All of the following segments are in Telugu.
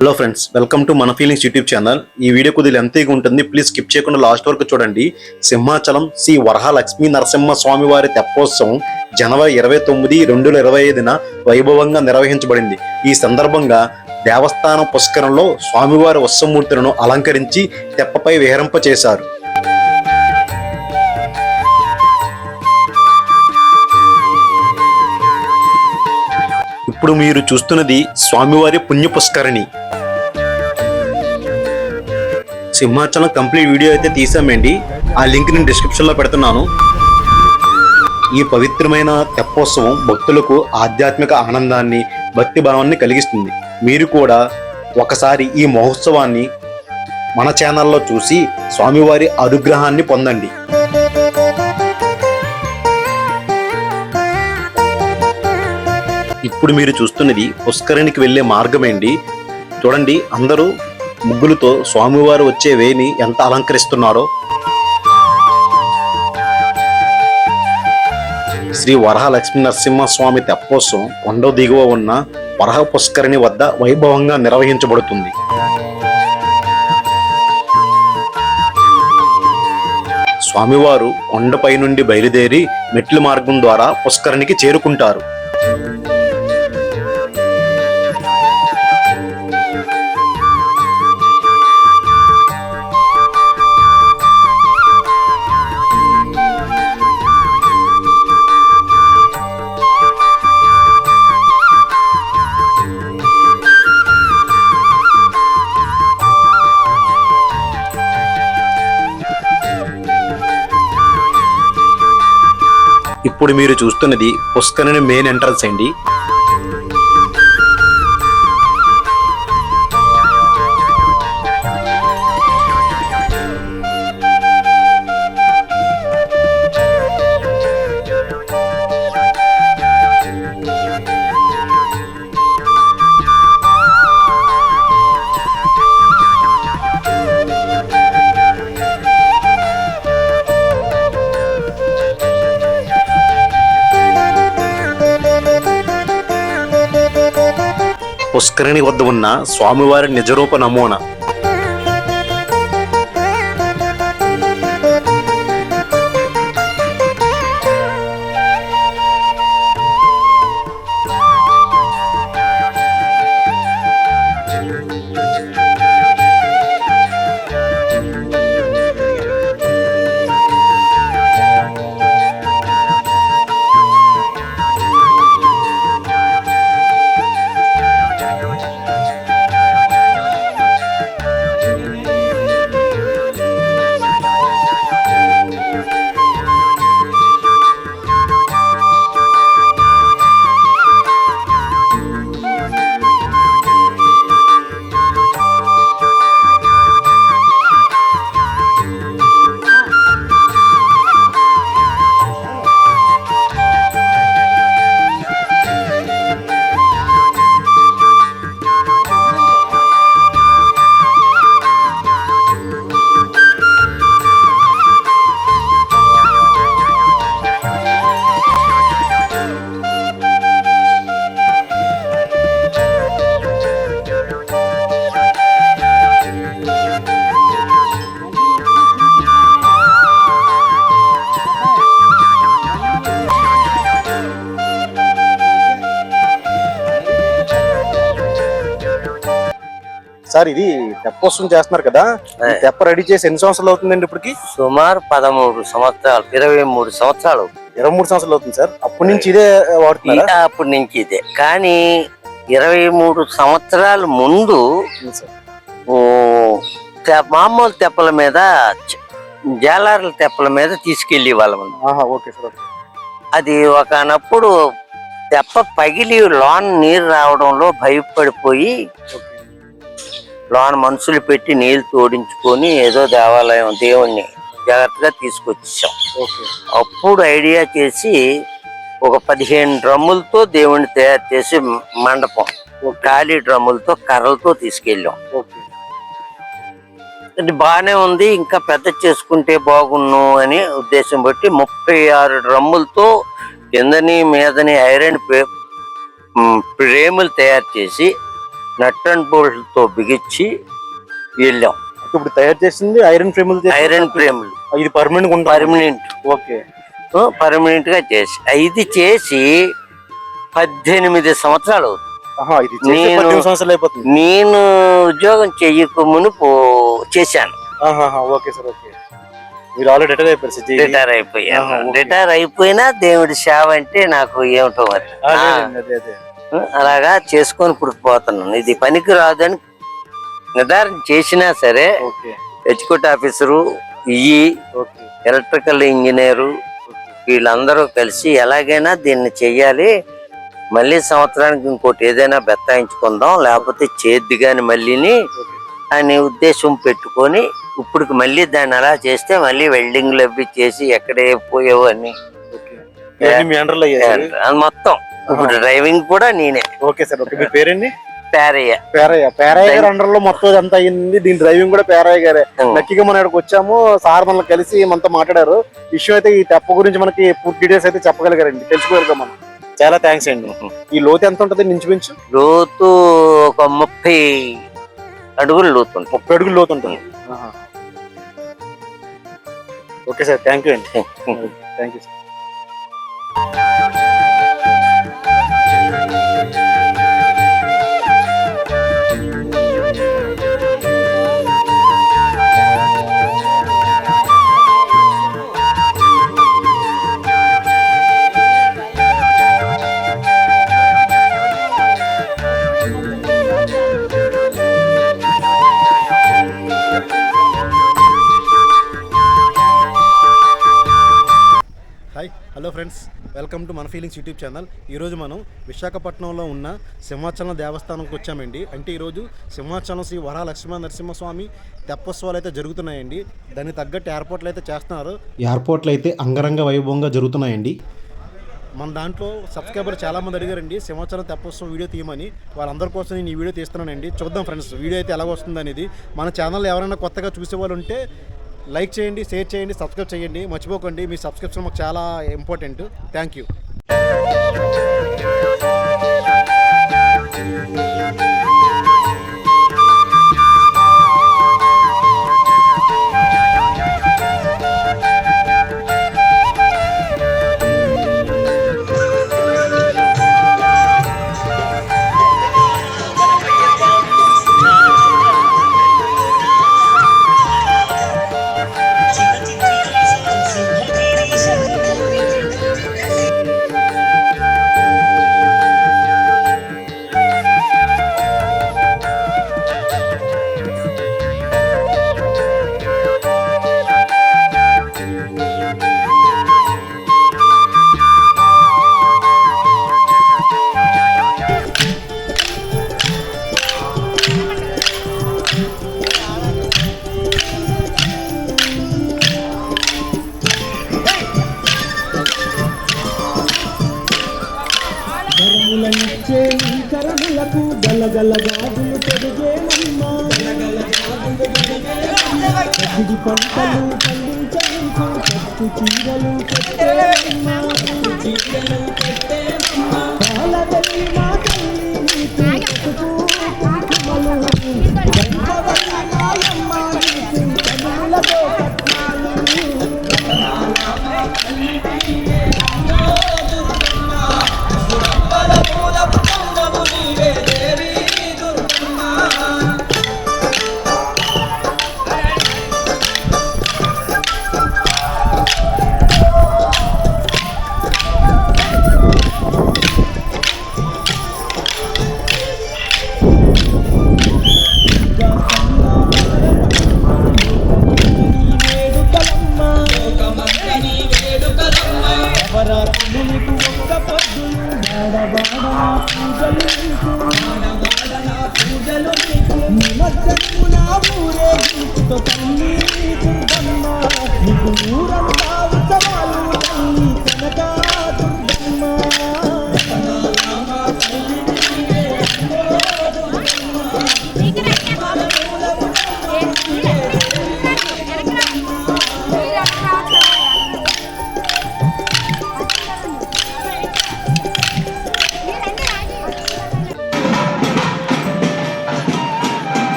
హలో ఫ్రెండ్స్, వెల్కమ్ టు మన ఫీలింగ్స్ యూట్యూబ్ ఛానల్. ఈ వీడియో కొద్దిగా లెంతీగా ఉంటుంది, ప్లీజ్ స్కిప్ చేయకుండా లాస్ట్ వరకు చూడండి. సింహాచలం శ్రీ వరహాలక్ష్మీ నరసింహ స్వామి వారి తెప్పోత్సవం జనవరి 29, 2025న వైభవంగా నిర్వహించబడింది. ఈ సందర్భంగా దేవస్థానం పుష్కరంలో స్వామివారి ఉత్సవమూర్తులను అలంకరించి తెప్పపై విహరింపచేశారు. ఇప్పుడు మీరు చూస్తున్నది స్వామివారి పుణ్య పుష్కరిణి. సింహాచలం కంప్లీట్ వీడియో అయితే తీసామండి, ఆ లింక్ నేను డిస్క్రిప్షన్లో పెడుతున్నాను. ఈ పవిత్రమైన తెప్పోత్సవం భక్తులకు ఆధ్యాత్మిక ఆనందాన్ని, భక్తి భావాన్ని కలిగిస్తుంది. మీరు కూడా ఒకసారి ఈ మహోత్సవాన్ని మన ఛానల్లో చూసి స్వామివారి అనుగ్రహాన్ని పొందండి. ఇప్పుడు మీరు చూస్తున్నది పుష్కరిణికి వెళ్ళే మార్గమేండి. చూడండి, అందరూ ముగ్గులతో స్వామివారు వచ్చే వేని ఎంత అలంకరిస్తున్నారో. శ్రీ వరహాలక్ష్మీ నరసింహస్వామి తెప్పోత్సవం కొండ దిగువ ఉన్న వరహ పుష్కరిణి వద్ద వైభవంగా నిర్వహించబడుతుంది. స్వామివారు కొండపై నుండి బయలుదేరి మెట్ల మార్గం ద్వారా పుష్కరిణికి చేరుకుంటారు. ఇప్పుడు మీరు చూస్తున్నది పుష్కరిణి మెయిన్ ఎంట్రన్స్ అండి. పుష్కరిణి వద్ద ఉన్న స్వామివారి నిజరూప నమూనా. సార్, ఇది తెప్పోత్సవం చేస్తున్నారు కదా, తెప్ప రెడీ చేసి ఎన్ని సంవత్సరాలు అవుతుందండి? ఇప్పటికి సుమారు 13 సంవత్సరాలు, 23 సంవత్సరాలు. 23 సంవత్సరాలు అవుతుంది సార్. అప్పటి నుంచి ఇదే వాడుతున్నారా? అప్పటి నుంచి ఇదే. కానీ 23 సంవత్సరాల ముందు మామూలు తెప్పల మీద, జాలార్ల తెప్పల మీద తీసుకెళ్లి వాళ్ళం. అది ఒకనప్పుడు తెప్ప పగిలి లోన్ నీరు రావడంలో భయపడిపోయి లోన మనుషులు పెట్టి నీళ్లు తోడించుకొని ఏదో దేవాలయం దేవుణ్ణి జాగ్రత్తగా తీసుకొచ్చాం. అప్పుడు ఐడియా చేసి ఒక 15 డ్రమ్ములతో దేవుణ్ణి తయారు చేసి మండపం, ఖాళీ డ్రమ్ములతో కర్రలతో తీసుకెళ్ళాం. అది బాగానే ఉంది, ఇంకా పెద్ద చేసుకుంటే బాగున్ను అని ఉద్దేశం బట్టి 36 డ్రమ్ములతో కిందని మీదని ఐరన్ ఫ్రేములు తయారు చేసి నట్ అండ్ బోల్ట్ తో బిగించి వెళ్ళాం. ఇప్పుడు తయారు చేసింది ఐరన్ ఫ్రేములు, ఐరన్ ఫ్రేములు. ఇది పర్మనెంట్ పర్మనెంట్. ఓకే. పర్మనెంట్ గా చేసి ఇది చేసి 18 సంవత్సరాలు అవుతుంది. నేను ఉద్యోగం చెయ్యక మునుపు చేశాను. Okay sir. ఓకే. మీరు ఆల్రెడీ రిటైర్ అయిపోయాను. రిటైర్ అయిపోయినా దేవుడి సేవ అంటే నాకు ఏమిటో మరి అలాగా చేసుకొని పుడుకుపోతున్నాను. ఇది పనికి రాదని నిర్ధారణ చేసినా సరే ఎగ్జిక్యూటివ్ ఆఫీసరు, ఎలక్ట్రికల్ ఇంజనీరు వీళ్ళందరూ కలిసి ఎలాగైనా దీన్ని చెయ్యాలి, మళ్ళీ సంవత్సరానికి ఇంకోటి ఏదైనా బెత్తాయించుకుందాం, లేకపోతే చేద్ది గాని మళ్ళీని అనే ఉద్దేశం పెట్టుకొని ఇప్పుడు మళ్ళీ దాన్ని అలా చేస్తే మళ్ళీ వెల్డింగ్లు అవి చేసి ఎక్కడే పోయావు అని మొత్తం ఇప్పుడు డ్రైవింగ్ కూడా నేనే. Okay sir. ఓకే. మీ పేరేంటి? పేరయ్య. పేరయ్య గారు అండర్ లో మొత్తం అంతా అయింది. దీని డ్రైవింగ్ కూడా పేరయ్య గారే. లక్కీగా మనం ఇక్కడికి వచ్చాము. సార్ మనల్ని కలిసి మనతో మాట్లాడారు. విషయం అయితే ఈ తెప్ప గురించి మనకి పూర్తి డీటెయిల్స్ అయితే చెప్పగలిగారండి, తెలుసుకోగలిగాం మనం. చాలా థ్యాంక్స్ అండి. ఈ లోతు ఎంత ఉంటుంది ఇంచుమించు? లోతు ఒక 30 అడుగులు లోతు ఉంటుంది. 30 అడుగులు లోతు ఉంటుంది. Okay sir. థ్యాంక్ యూ అండి. Thank you sir. Hello friends, welcome to మన ఫీలింగ్స్ యూట్యూబ్ ఛానల్. ఈరోజు మనం విశాఖపట్నంలో ఉన్న సింహాచలం దేవస్థానంకి వచ్చామండి. అంటే ఈరోజు సింహాచలం శ్రీ వరలక్ష్మీ నరసింహస్వామి తెప్పోత్సవాలు అయితే జరుగుతున్నాయండి. దానికి తగ్గట్టు ఏర్పాట్లు అయితే చేస్తున్నారు. ఏర్పాట్లు అయితే అంగరంగ వైభవంగా జరుగుతున్నాయండి. మన దాంట్లో సబ్స్క్రైబర్ చాలామంది అడిగారండి సింహాచలం తెప్పోత్సవం వీడియో తీయమని. వాళ్ళందరి కోసం నేను ఈ వీడియో తీస్తున్నానండి. చూద్దాం ఫ్రెండ్స్ వీడియో అయితే ఎలా వస్తుంది అనేది. మన ఛానల్ ఎవరైనా కొత్తగా చూసేవాళ్ళు ఉంటే లైక్ చేయండి, షేర్ చేయండి, సబ్స్క్రైబ్ చేయండి. మర్చిపోకండి, మీ సబ్స్క్రిప్షన్ మాకు చాలా ఇంపార్టెంట్. Thank you. కరములకు గలగల గాజులు పెరిగేనమ్మా, పసిడి పంటలు పండించడానికి పట్టు చీరలు పెట్టేనమ్మా, పాల వెళ్ళి మా తల్లి నీకు పసుపు కుంకుమలు, గంగవల్లి మాయమ్మ నీకు కన్నులతో కట్నాలు.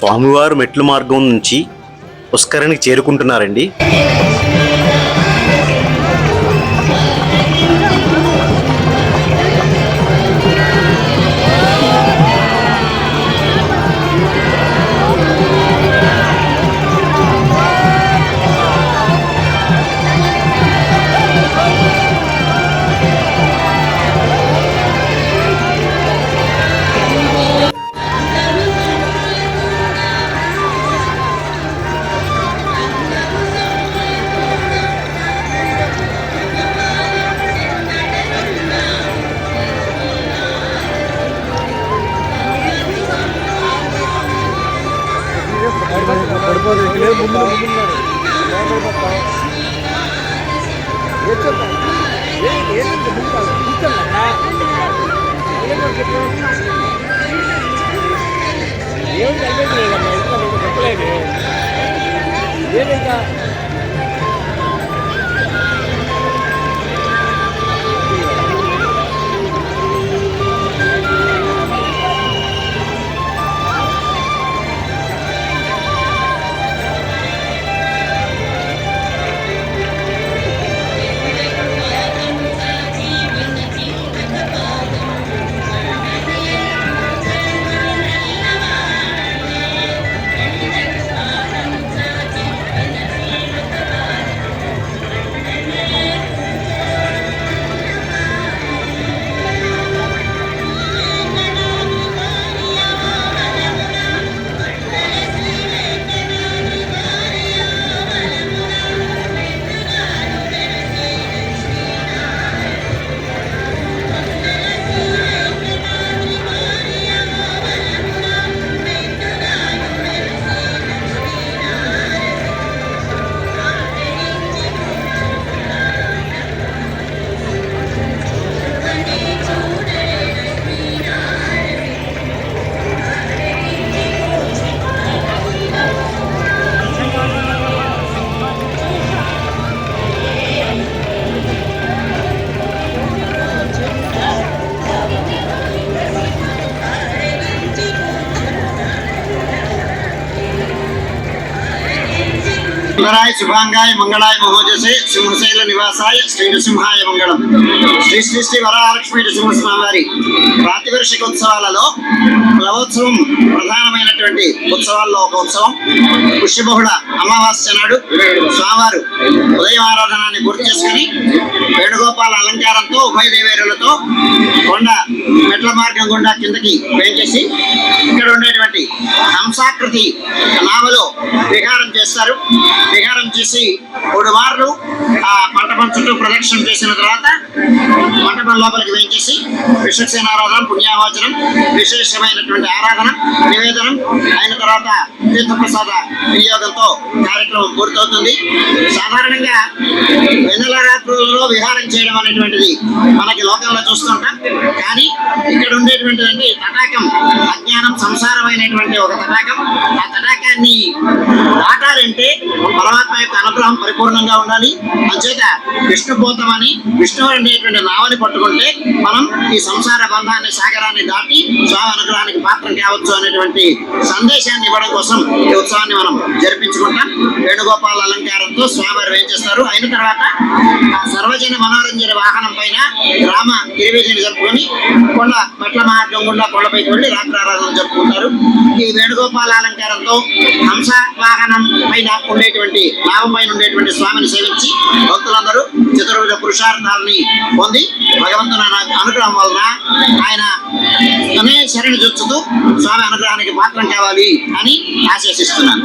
స్వామివారు మెట్ల మార్గం నుంచి పుష్కరిణికి చేరుకుంటున్నారండి. సుందరాయ శుభాంగాయ మంగళాయ మహోజసే సింహశైల నివాసాయ శ్రీ నృసింహాయ మంగళం. శ్రీ శ్రీ శ్రీ వరలక్ష్మీ నృసింహస్వామి వారి ప్రాతివర్షిక ఉత్సవాలలో ప్లవోత్సవం ప్రధానమైనటువంటి ఉత్సవాల్లో ఒక ఉత్సవం. పుష్యబహుళ అమావాస్య నాడు స్వామివారు ఉదయం ఆరాధనాన్ని పూర్తి చేసుకుని వేణుగోపాల అలంకారంతో ఉభయ దేవేరులతో కొండ మెట్ల మార్గం గుండా కిందకి వేయించేసి ఇక్కడ ఉండేటువంటి హంసాకృతి నావలో విహారం చేస్తారు. విహారం చేసి 3 మార్లు ఆ మంటపం చుట్టూ ప్రదక్షిణ చేసిన తర్వాత మంటపం లోపలికి వేయించేసి విశ్వక్సేనారాధన, పుణ్యావాచనం, విశేషమైనటువంటి ఆరాధన, నివేదనం అయిన తర్వాత తీర్థప్రసాద వినియోగంతో కార్యక్రమం పూర్తవుతుంది. సాధారణంగా వెన్నెల రాత్రులలో విహారం చేయడం అనేటువంటిది మనకి లోకంలో చూస్తుంటాం. కానీ ఇక్కడ ఉండేటువంటిదంటే తటాకం, అజ్ఞానం సంసారమైనటువంటి ఒక తటాకం. ఆ తటాకాన్ని దాటాలంటే పరమాత్మ యొక్క అనుగ్రహం పరిపూర్ణంగా ఉండాలి. అంచేత విష్ణుభూతమని విష్ణువు అనేటువంటి నావని పట్టుకుంటే మనం ఈ సంసార బంధాన్ని, సాగరాన్ని దాటి స్వామి అనుగ్రహానికి పాత్రం కావచ్చు అనేటువంటి సందేశాన్ని ఇవ్వడం కోసం కోసం ఈ ఉత్సవాన్ని మనం జరిపించుకుంటాం. వేణుగోపాల అలంకారంతో స్వామివారు వేయించేస్తారు. అయిన తర్వాత ఆ సర్వజన మనోరంజన వాహనం పైన రామ గిరివీధిని జరుపుకొని కొండ మెట్ల మార్గం గుండా కొండపైకి వెళ్ళి రాత్రి ఆరాధన జరుపుకుంటారు. ఈ వేణుగోపాల అలంకారంతో హంస వాహనం పైన ఉండేటువంటి లాభం పైన ఉండేటువంటి స్వామిని సేవించి భక్తులందరూ చతుర్విధ పురుషార్థాలని పొంది భగవంతుని అనుగ్రహం వలన ఆయన శరణి చూచుతూ స్వామి అనుగ్రహానికి పాత్రం కావాలి అని ఆశీర్వదిస్తున్నాను.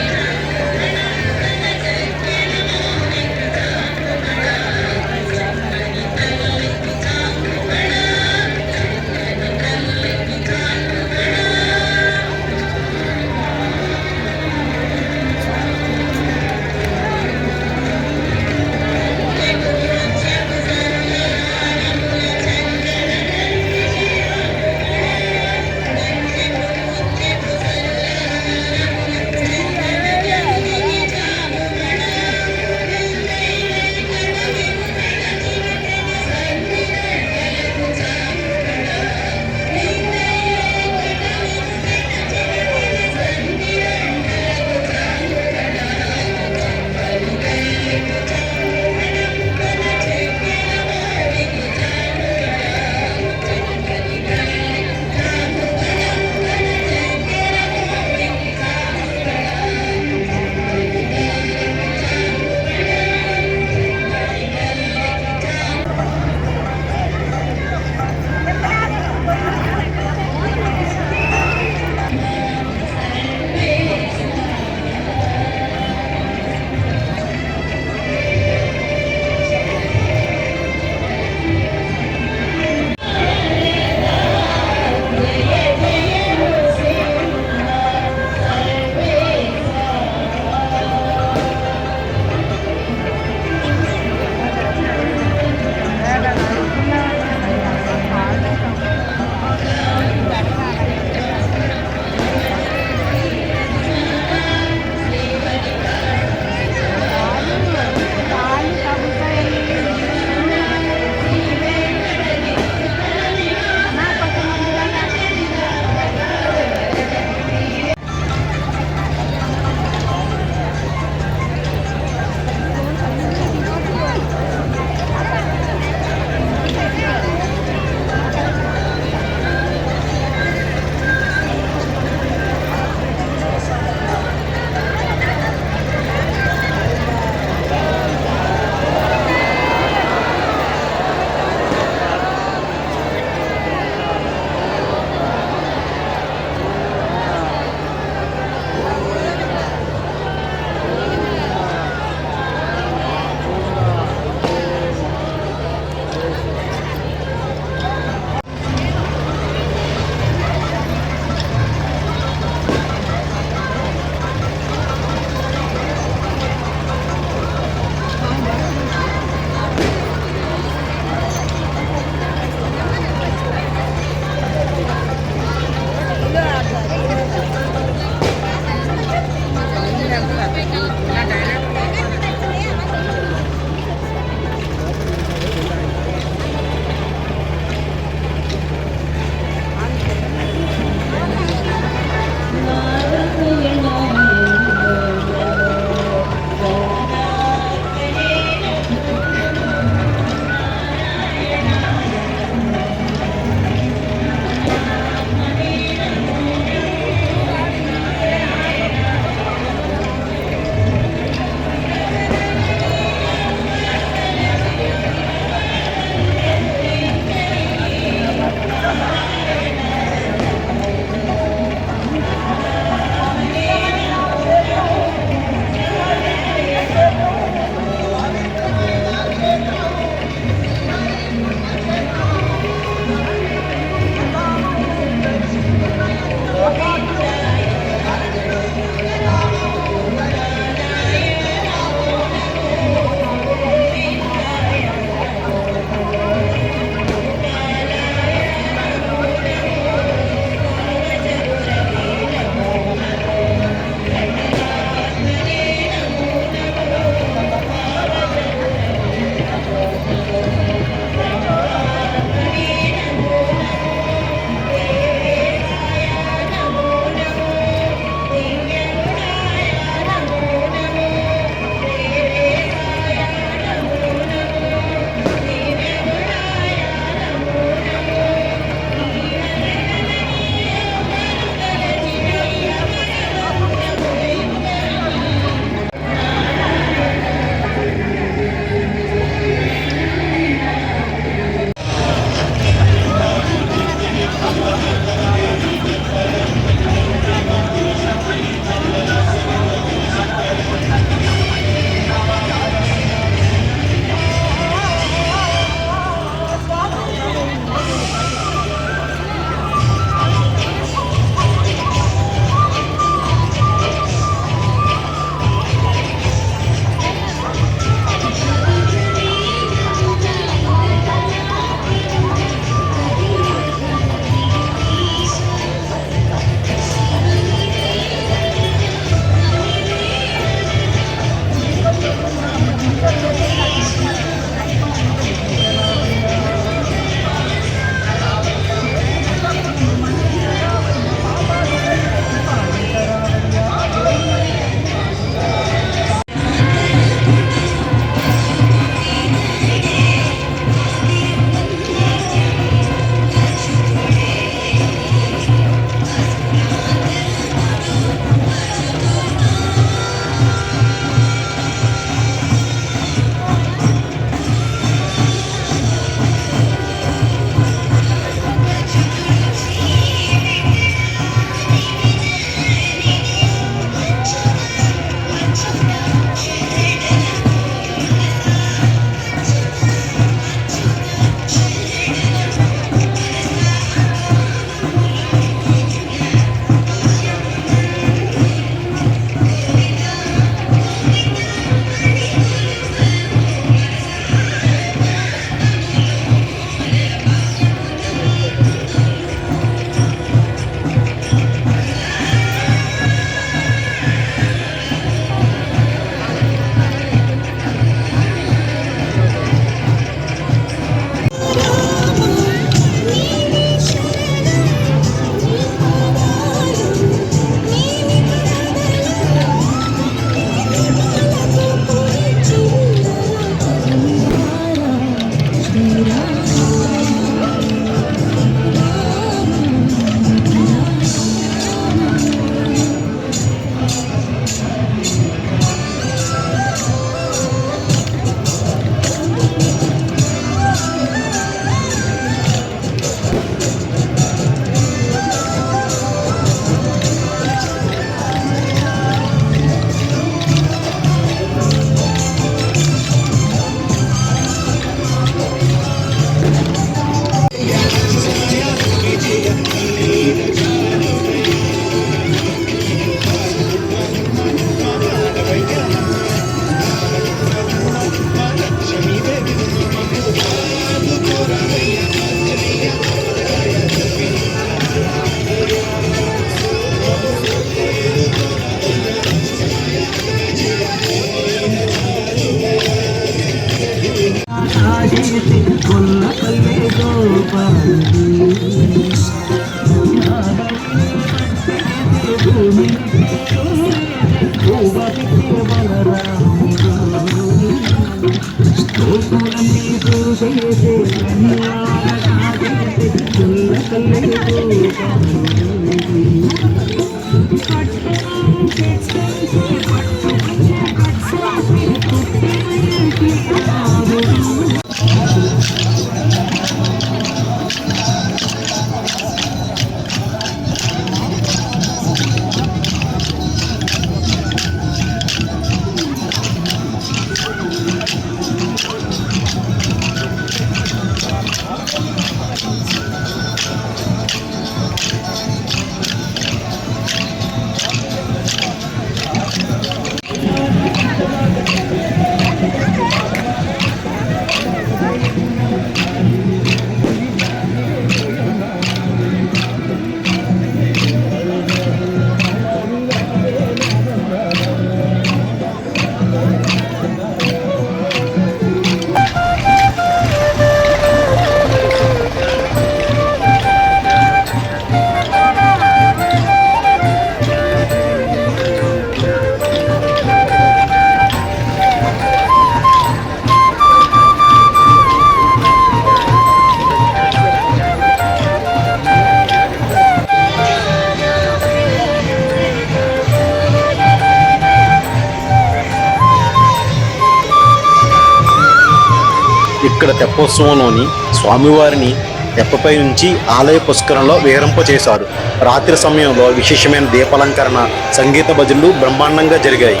ఇక్కడ తెప్పోత్సవంలోని స్వామివారిని తెప్పపై నుంచి ఆలయ పుష్కరంలో విహరింపచేశారు. రాత్రి సమయంలో విశేషమైన దీపాలంకరణ, సంగీత భజనలు బ్రహ్మాండంగా జరిగాయి.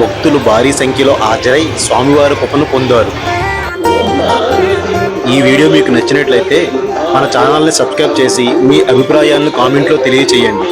భక్తులు భారీ సంఖ్యలో హాజరై స్వామివారి కృపను పొందారు. ఈ వీడియో మీకు నచ్చినట్లయితే మన ఛానల్ని సబ్స్క్రైబ్ చేసి మీ అభిప్రాయాలను కామెంట్లో తెలియచేయండి.